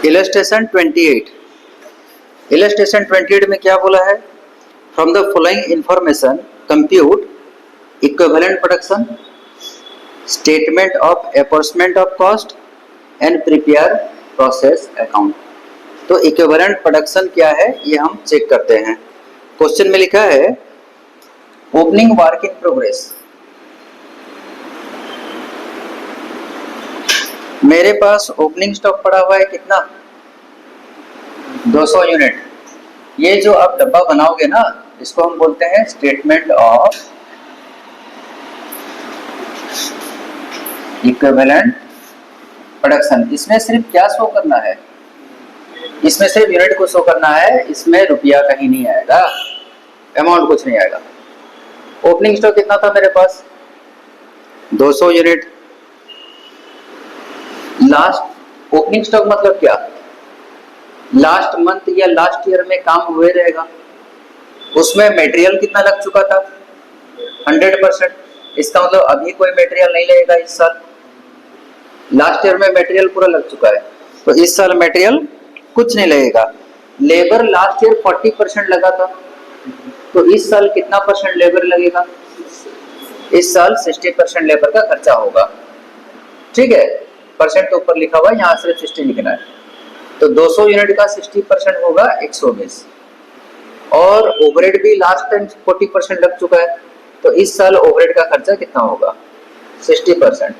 Illustration 28। Illustration 28 में क्या बोला है? From the following information compute equivalent production, statement of apportionment of cost and prepare process account. तो equivalent production क्या है ये हम चेक करते हैं। क्वेश्चन में लिखा है ओपनिंग वर्क इन प्रोग्रेस। मेरे पास ओपनिंग स्टॉक पड़ा हुआ है कितना? 200 यूनिट। ये जो आप डब्बा बनाओगे ना इसको हम बोलते हैं स्टेटमेंट ऑफ इक्विवेलेंट प्रोडक्शन। इसमें सिर्फ क्या शो करना है? इसमें सिर्फ यूनिट को शो करना है, इसमें रुपया कहीं नहीं आएगा, अमाउंट कुछ नहीं आएगा। ओपनिंग स्टॉक कितना था मेरे पास? 200 यूनिट। लास्ट ओपनिंग स्टॉक मतलब क्या? लास्ट मंथ या लास्ट ईयर में काम हुए रहेगा, उसमें मटेरियल कितना लग चुका था? 100%। इसका मतलब अभी कोई मटेरियल नहीं लगेगा इस साल। लास्ट ईयर में मटेरियल पूरा लग चुका है तो इस साल मटेरियल कुछ नहीं लगेगा। लेबर लास्ट ईयर 40% लगा था तो इस साल कितना परसेंट लेबर लगेगा? इस साल 60% लेबर का खर्चा होगा। ठीक है, परसेंट तो ऊपर लिखा हुआ है, यहाँ सिर्फ 60 लिखना है। तो 200 यूनिट का 60% होगा 120। और ओवरहेड भी लास्ट टाइम 40% लग चुका है तो इस साल ओवरहेड का खर्चा कितना होगा? 60%।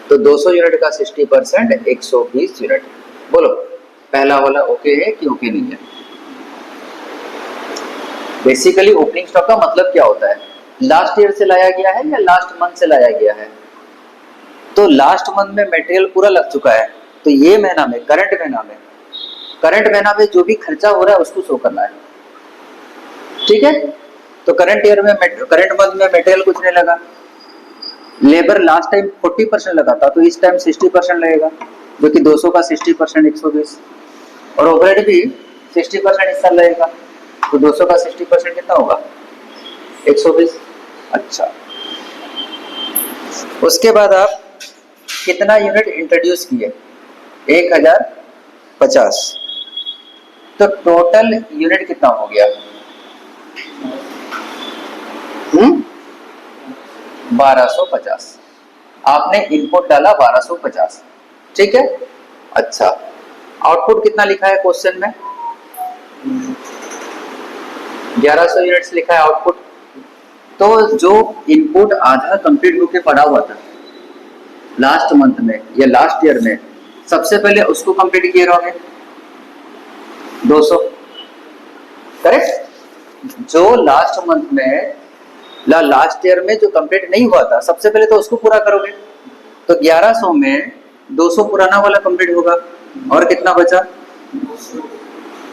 तो 200 यूनिट का 60% 120 यूनिट। बोलो पहला वाला ओके है कि ओके नहीं है? बेसिकली ओपनिंग स्टॉक का मतलब क्या होता है? लास्ट ईयर से लाया गया है या लास्ट मंथ से लाया गया है? तो लास्ट मंथ में मटेरियल पूरा लग चुका है तो ये महीना में करंट महीना में जो भी खर्चा हो रहा है उसको शो करना है। ठीक है, तो करंट ईयर में करंट मंथ में मटेरियल कुछ नहीं लगा। लेबर लास्ट टाइम 40% लगा था तो इस टाइम 60% लगेगा, जो कि 200 का 60% 120। और ओवरहेड भी 60% इस साल लगेगा तो 200 का 60% कितना होगा? 120। अच्छा, उसके बाद आप कितना यूनिट इंट्रोड्यूस किए? 1050। तो टोटल यूनिट कितना हो गया? 1250। आपने इनपुट डाला 1250। ठीक है, अच्छा आउटपुट कितना लिखा है क्वेश्चन में? 1100 यूनिट्स लिखा है आउटपुट। तो जो इनपुट आधा कंप्लीट होके पड़ा हुआ था लास्ट मंथ में या लास्ट ईयर में, सबसे पहले उसको कंप्लीट किए रहोगे 200। करेक्ट? जो लास्ट मंथ में लास्ट ईयर में जो कंप्लीट नहीं हुआ था सबसे पहले तो उसको पूरा करोगे। तो 1100 में 200 पुराना वाला कंप्लीट होगा और कितना बचा?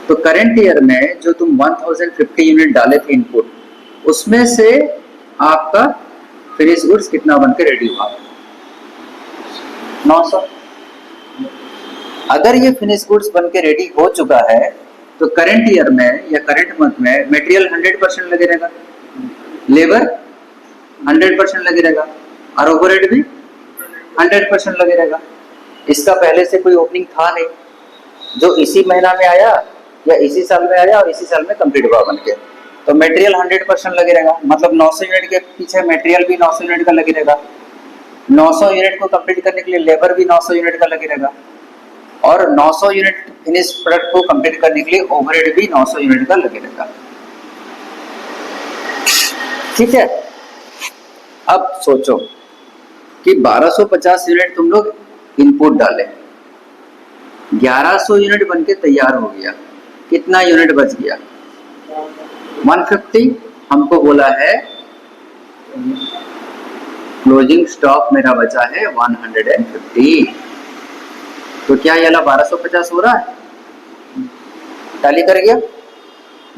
तो करंट ईयर में जो तुम 1050 यूनिट डाले थे इनपुट, उसमें से आपका फिनिश गुड्स कितना बनकर रेडी हुआ? 900। अगर ये फिनिश गुड्स बनके रेडी हो चुका है तो करंट ईयर में या करंट मंथ में मटेरियल 100% लगे रहेगा, लेबर 100% लगे रहेगा और ओवरहेड भी 100% लगे रहेगा। इसका पहले से कोई ओपनिंग था नहीं जो इसी महीना में आया या इसी साल में आया और इसी साल में कंप्लीट हुआ बनके, तो मटेरियल 100% लगे रहेगा। मतलब 900 यूनिट के पीछे मटेरियल भी 900 यूनिट का लगे रहेगा। 900 यूनिट को कंप्लीट करने के लिए लेबर भी 900 यूनिट का लगे रहेगा और 900 यूनिट फिनिश प्रोडक्ट को कंप्लीट करने के लिए ओवरहेड भी 900 यूनिट का लगे रहेगा। ठीक है, अब सोचो कि 1250 यूनिट तुम लोग इनपुट डाले, 1100 यूनिट बनके तैयार हो गया, कितना यूनिट बच गया? 150। हमको बोला है क्लोजिंग स्टॉक मेरा बचा है 150। तो क्या ये 1250 हो रहा है? टैली कर गया?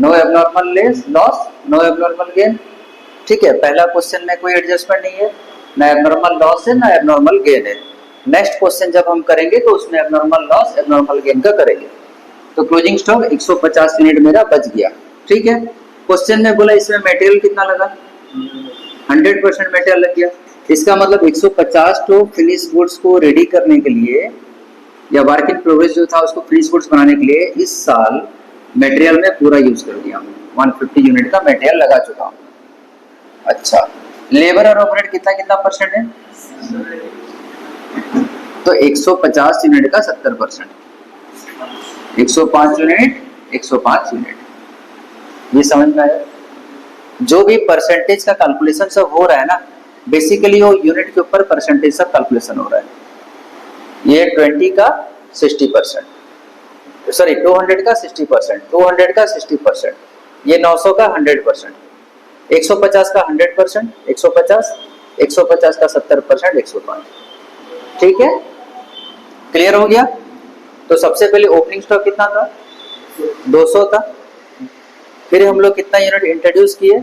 No abnormal loss, no abnormal gain. ठीक है, पहला क्वेश्चन में कोई एडजस्टमेंट नहीं है, ना एबनॉर्मल लॉस है ना एबनॉर्मल गेन है। नेक्स्ट क्वेश्चन जब हम करेंगे तो उसमें एबनॉर्मल लॉस एबनॉर्मल गेन का करेंगे। तो क्लोजिंग स्टॉक 150 यूनिट मेरा बच गया। ठीक है, क्वेश्चन में बोला इसमें मटेरियल कितना लगा? 100% मटेरियल लग गया। इसका मतलब 150 तो फिनिश गुड्स को रेडी करने के लिए या वर्क इन प्रोग्रेस जो था उसको फिनिश गुड्स बनाने के लिए इस साल मटेरियल में पूरा यूज कर दिया हूँ, 150 यूनिट का मटेरियल लगा चुका हूँ। अच्छा, लेबर और ओवरहेड कितना कितना परसेंट है? तो 150 यूनिट का 70%, 105 यूनिट 105 यूनिट। ये समझ में आया? जो भी परसेंटेज का कैलकुलेशन सब हो रहा है ना, बेसिकली वो यूनिट के ऊपर परसेंटेज सब कैलकुलेशन हो रहा है। ये 20 का 60%, सॉरी 200 का 60%, 200 का 60%, ये 900 का 100%, 150 का 100%, 150, 150 का 70%, 105। ठीक है, क्लियर हो गया? तो सबसे पहले ओपनिंग स्टॉक कितना था? 200 था। फिर हम लोग कितना यूनिट इंट्रोड्यूस किए?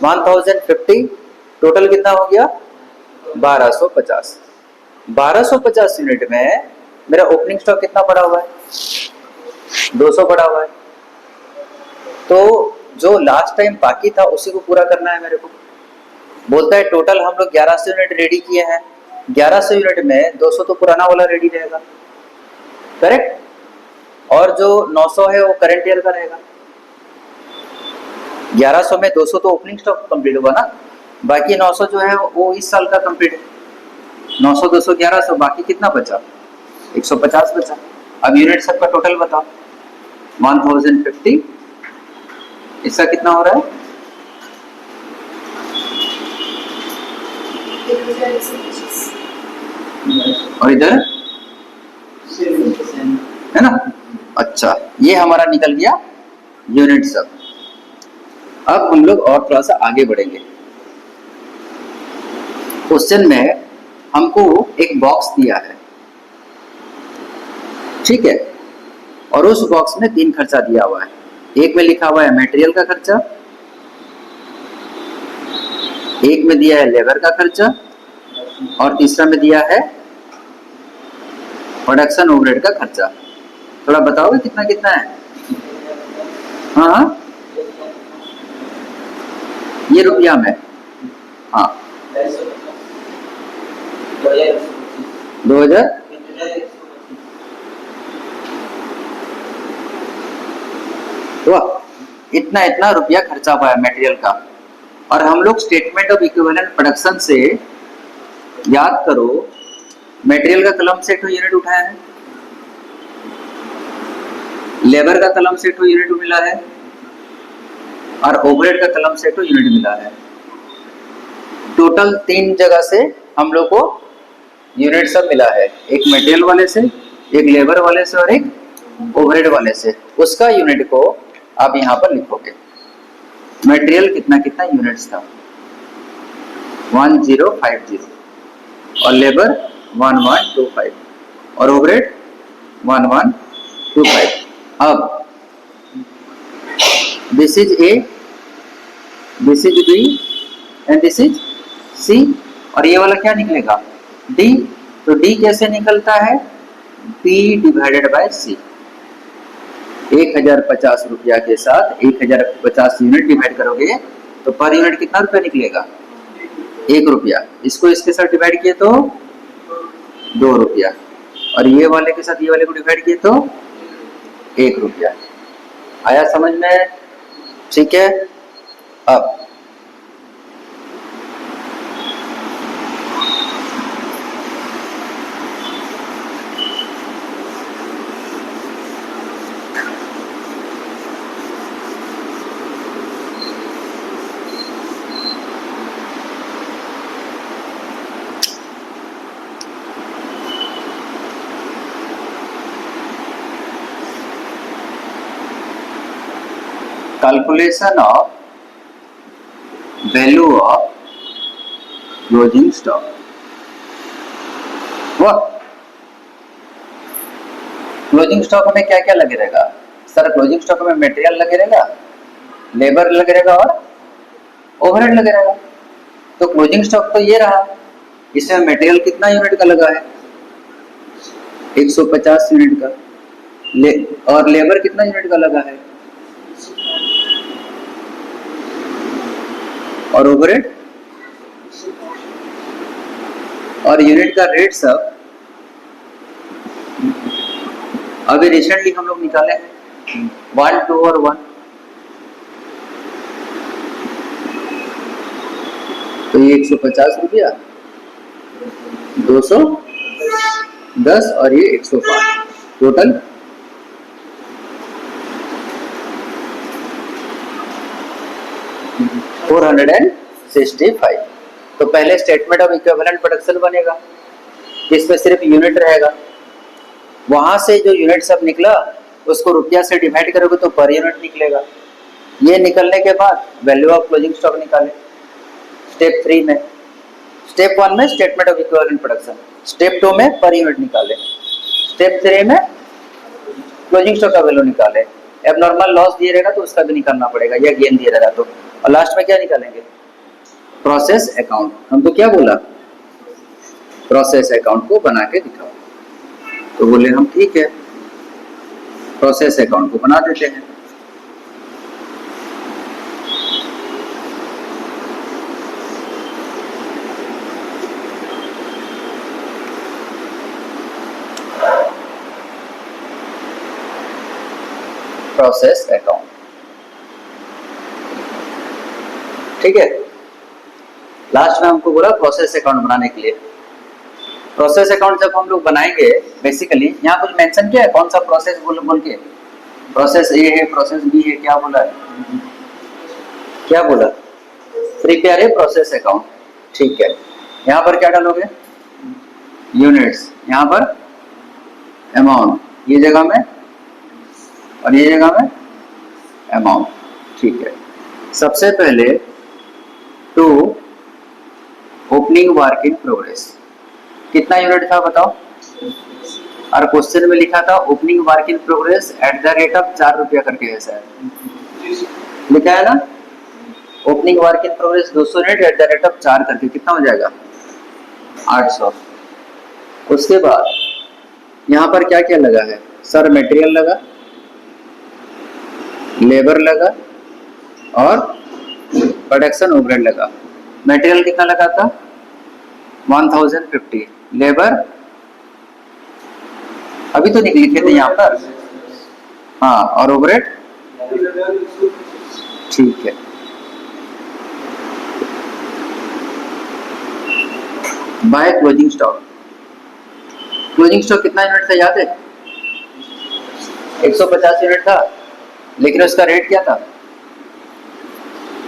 1050। टोटल कितना हो गया? 1250। 1250 यूनिट में मेरा ओपनिंग स्टॉक कितना पड़ा हुआ है? 200 पड़ा हुआ है। तो जो लास्ट टाइम बाकी था उसी को पूरा करना है मेरे को। बोलता है टोटल हम लोग 1100 यूनिट रेडी किए हैं, 1100 यूनिट में 200 तो पुराना वाला रेडी रहेगा, करेक्ट? और जो 900 है वो करंट ईयर का रहेगा। 1100 में 200 तो ओपनिंग स्टॉक कंप्लीट हुआ ना, बाकी 900 जो है वो इस साल का कंप्लीट है। 900 200 1100, बाकी कितना बचा? 150 बचा। अब यूनिट सबका टोटल बताओ। 1050, इसका कितना हो रहा है? और इधर है ना? अच्छा, ये हमारा निकल गया यूनिट सब। अब हम लोग और थोड़ा सा आगे बढ़ेंगे। क्वेश्चन में हमको एक बॉक्स दिया है, ठीक है, और उस बॉक्स में 3 खर्चा दिया हुआ है। एक में लिखा हुआ है मटेरियल का खर्चा, एक में दिया है लेबर का खर्चा, और तीसरा में दिया है प्रोडक्शन ओवरहेड का खर्चा। थोड़ा बताओगे कितना कितना है? हाँ, ये रुपया में, हाँ 2000, इतना इतना रुपया खर्चा हुआ है मटेरियल का। और हम लोग स्टेटमेंट ऑफ इक्विवेलेंट प्रोडक्शन से याद करो, मटेरियल का कलम से 2 यूनिट उठाया है, लेबर का कलम से 2 यूनिट मिला है, और ओवरहेड का कलम से 2 यूनिट मिला है। टोटल 3 जगह से हम लोग को यूनिट सब मिला है, एक मटेरियल वाले से, एक लेबर वाले से, और एक ओवरहेड वाले से। उसका यूनिट को आप यहाँ पर लिखोगे। मटेरियल कितना कितना यूनिट्स था? 1050, और लेबर 1125, और ओवरहेड 1125। अब this is A, this is B, and this is C, और ये वाला क्या निकलेगा? डी। तो डी कैसे निकलता है? पी डिवाइडेड बाय सी। 1050 रुपया के साथ 1050 यूनिट डिवाइड करोगे तो पर यूनिट कितना रुपया निकलेगा? 1 रुपया। इसको इसके साथ डिवाइड किए तो 2 रुपया, और ये वाले के साथ ये वाले को डिवाइड किए तो 1 रुपया। आया समझ में? ठीक है। अब calculation of value of closing stock। Closing stock में क्या क्या लगे रहेगा सर? क्लोजिंग स्टॉक में मटेरियल लगे रहेगा, लेबर लगे रहेगा, और ओवरहेड लगे रहेगा। तो क्लोजिंग स्टॉक तो ये रहा, इसमें मटेरियल कितना यूनिट का लगा है? 150 यूनिट का, और लेबर कितना यूनिट का लगा है? और ओवरहेड, और यूनिट का रेट सब अभी रिसेंटली हम लोग निकाले हैं 1, 2 और 1, तो ये 150 रुपया, 210 और ये 105, टोटल 465। तो पहले स्टेटमेंट ऑफ इक्विवेलेंट प्रोडक्शन बनेगा जिसमें सिर्फ यूनिट रहेगा, वहां से जो यूनिट सब निकला उसको रुपया से डिवाइड करोगे तो पर यूनिट निकलेगा। ये निकलने के बाद वैल्यू ऑफ क्लोजिंग स्टॉक निकाले स्टेप 3 में। स्टेप 1 में statement of equivalent production, step 2 में पर यूनिट निकाले, स्टेप 3 में क्लोजिंग स्टॉक का वैल्यू निकाले। अब नॉर्मल लॉस दिए रहेगा तो उसका भी निकालना पड़ेगा, या गेन दिए रहेगा तो, और लास्ट में क्या निकालेंगे? Process account. हमको क्या बोला? प्रोसेस अकाउंट को बना के दिखाओ। तो बोले हम ठीक है, प्रोसेस अकाउंट को बना देते हैं। प्रोसेस अकाउंट, ठीक है। लास्ट में हमको बोला प्रोसेस अकाउंट बनाने के लिए। प्रोसेस अकाउंट जब हम लोग बनाएंगे, बेसिकली यहाँ कुछ मेंशन किया है कौन सा प्रोसेस बोल के? प्रोसेस ए है, प्रोसेस बी है, क्या बोला है? क्या बोला? प्रिपेयर ए प्रोसेस अकाउंट, ठीक है। यहाँ पर क्या डालोगे? यूनिट्स, यहाँ पर अमाउंट, ये जगह में, और ये जगह में अमाउंट, ठीक है। सबसे पहले to opening work in progress, कितना यूनिट था बताओ? और क्वेश्चन में लिखा था opening work in progress at the rate of 4 रुपया करके, ऐसा है लिखा है ना। Opening work in progress 200 unit at the rate of 4 करके कितना हो जाएगा? 800। उसके बाद यहाँ पर क्या क्या लगा है सर? मटेरियल लगा, लेबर लगा और प्रोडक्शन ओवरहेड लगा। मटेरियल कितना लगा था? 1050, लेबर अभी तो लिखे थे यहाँ पर, हाँ, और ओवरहेड, ठीक है। By closing stock, closing stock कितना यूनिट था याद है? 150 यूनिट था, लेकिन उसका रेट क्या था?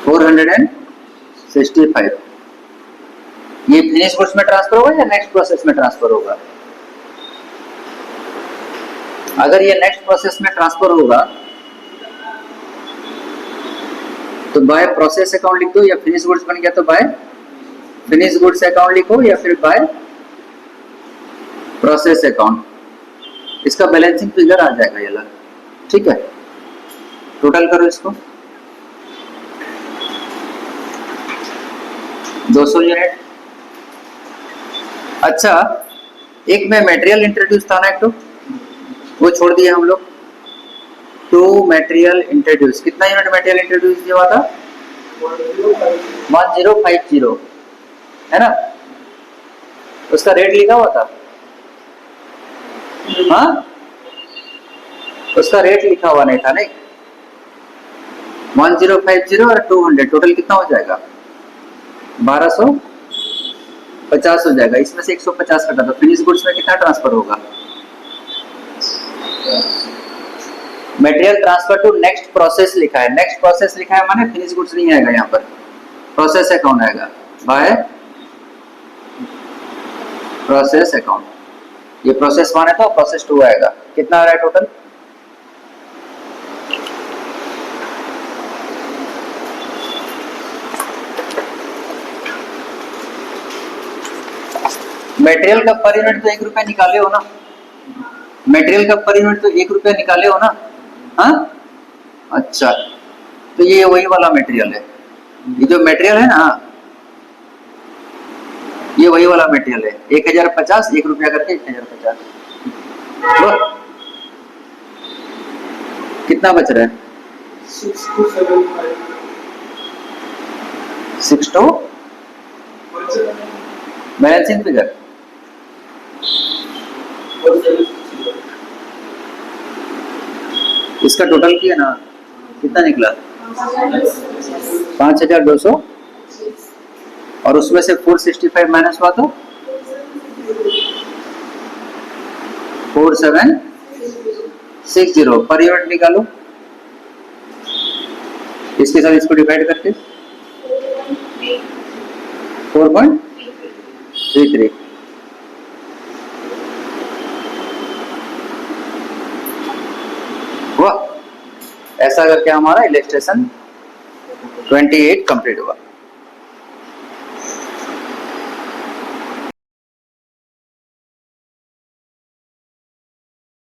465। ये फिनिश गुड्स में ट्रांसफर होगा या नेक्स्ट प्रोसेस में ट्रांसफर होगा? अगर ये नेक्स्ट प्रोसेस में ट्रांसफर होगा तो बाय प्रोसेस अकाउंट लिख दो, या फिनिश गुड्स बन गया तो बाय फिनिश गुड्स अकाउंट लिखो, या फिर बाय प्रोसेस अकाउंट। इसका बैलेंसिंग फिगर आ जाएगा ये, ठीक है। टोटल करो इसको, 200 यूनिट। अच्छा, एक में मटेरियल इंट्रोड्यूस था ना, एक तो वो छोड़ दिया हम लोग। टू मटेरियल इंट्रोड्यूस, कितना यूनिट मटेरियल इंट्रोड्यूस किया हुआ था? 1050, है ना। उसका रेट लिखा हुआ था, हाँ, उसका रेट लिखा हुआ नहीं था, नहीं। 1050 और 200, टोटल कितना हो जाएगा? 1250 हो जाएगा। इसमें से 150 कटा तो फिनिश गुड्स में कितना ट्रांसफर होगा? Material transfer to next process लिखा है, नेक्स्ट प्रोसेस लिखा है माने फिनिश गुड्स नहीं आएगा यहाँ पर, प्रोसेस अकाउंट आएगा बाय प्रोसेस अकाउंट। ये प्रोसेस 1 है तो प्रोसेस 2 आएगा। कितना आ रहा है टोटल? मटेरियल का पर यूनिट तो 1 रुपया निकाले हो ना, मटेरियल का पर यूनिट तो 1 रुपया निकाले हो ना, हाँ। अच्छा, तो ये वही वाला मटेरियल है, ये जो मटेरियल है ना, ये वही वाला मटेरियल है। 1050, 1 रुपया करके 1050। तो कितना बच रहा है? 62 बैलेंसिंग फिगर इसका टोटल किया ना, कितना निकला? 5200, और उसमें से 465 माइनस हुआ तो 4760 पर यूनिट निकालो। इसके साथ इसको डिवाइड करके 4.33। वाह, ऐसा करके हमारा इलस्ट्रेशन 28 कंप्लीट हुआ।